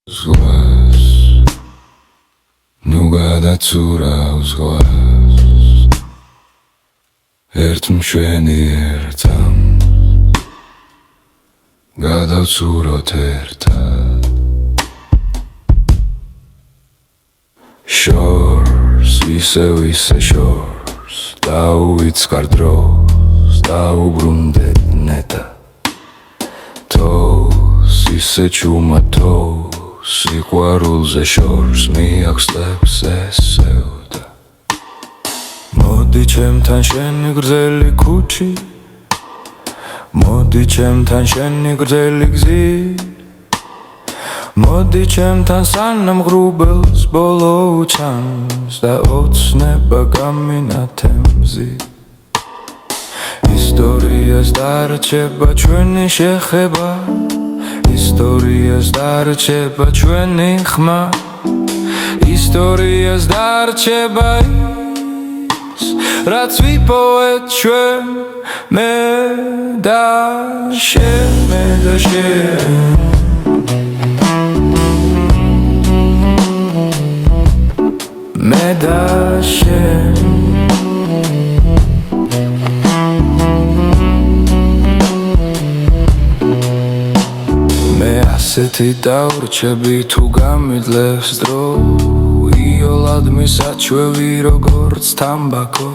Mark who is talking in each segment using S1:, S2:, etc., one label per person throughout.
S1: ზღვას ნუ გადაცურავს ზღვას ერთ მშვენი ერთამ გადავცუროთ ერთად შორს ისე შორს დაუვიწყარ დროს დაუბრუნდეთ ნეტა თოს ისე ჩუმა თოს სიყვარულზე შორს მიახსნებს ესევდა მოდი ჩემთან შენი გრძელი ქუჩი მოდი ჩემთან შენი გრძელი გზით მოდი ჩემთან სანამ ღრუბელს ბოლო უჩანს და ოცნება გამინათემზით ისტორიას დარჩება ჩვენი შეხება ისტორიას დარჩება ჩვენი ხმა ისტორიას დარჩება ის რაც ვიპოვეთ ჩვენ მე და შენ მე და შენ მე და შენ ასეთი დავრჩები თუ გამიდლებს დრო იოლად მისაჩვევი როგორც თამბაქო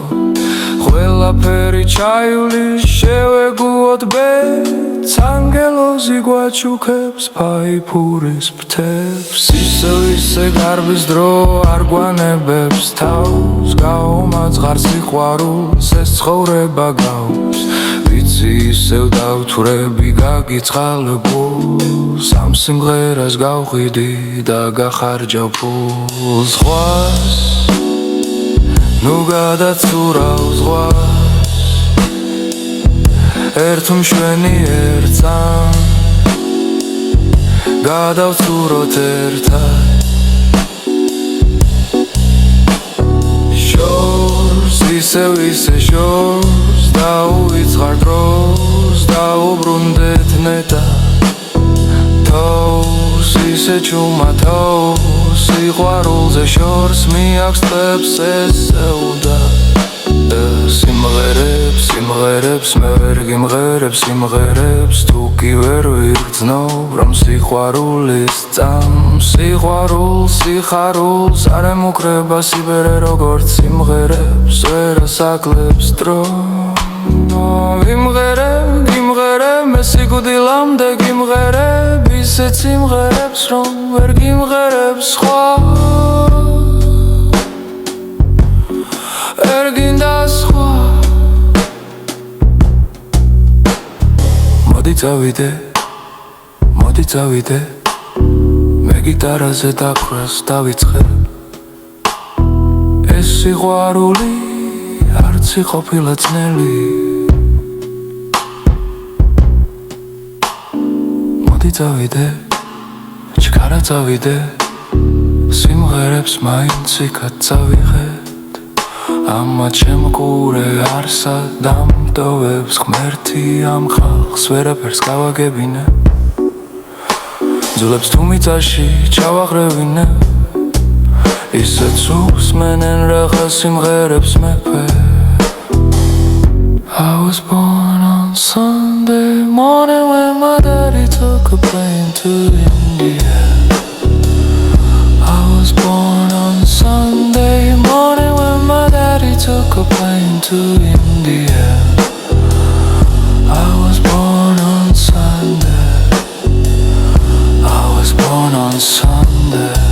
S1: ყველაფერი ჩაიული შევეგუოთ ბედს ანგელოზი გვაჩუქებს ფაიფურის ფრთებს ისე გარბის დრო არ გვანებებს თავს გაუმაძღარ სიყვარულს ეს ცხოვრება გავს ვიცი ისევ დავთვრები გაგიწყალებულს ამ სიმღერას გავყიდი და გახარჯავ ფულს ზღვას ნუ გადაცურავ ზღვას ერთ მშვენი ერთამ გადავცუროთ ერთად შორს ისე შორს დაუვიწყარ დროს დაუბრუნდეთ ნეტა თოს ისე ჩუმა თოს სიყვარულზე შორს მიახსნებს ესევდა სიმღერებს მე ვერ გიმღერებს სიმღერებს თუ კი ვერ ვიგრძნობ რომ სიყვარულის წამს სიყვარულს სიხარულს არ ემუქრება სიბერე როგორც სიმღერებს ვერ ასაკლებს დრო გიმღერებ მე სიკვდილამდე გიმღერებ ისეთ სიმღერებს რომ ვერ გიმღერებ სხვა ვერ გინდა სხვა მოდი წავიდე მე გიტარაზე დაკვრას დავიწყებ ეს სიყვარული არც ყოფილა ძნელი მოდი წავიდე ჩქარა წავიდე სიმღერებს მაინც იქად წავიღეთ ამათ შემკურე არსა დამტოვებს ღმერთი ამ ხალხს ვერაფერს გავაგებინე ძულებს თუ მიწაში ჩავაღრევინე ისეთ უსმენენ რაღა სიმღერებს მეფე I was born on Sunday morning when my daddy took a plane to India I was born on Sunday morning when my daddy took a plane to India I was born on Sunday I was born on Sunday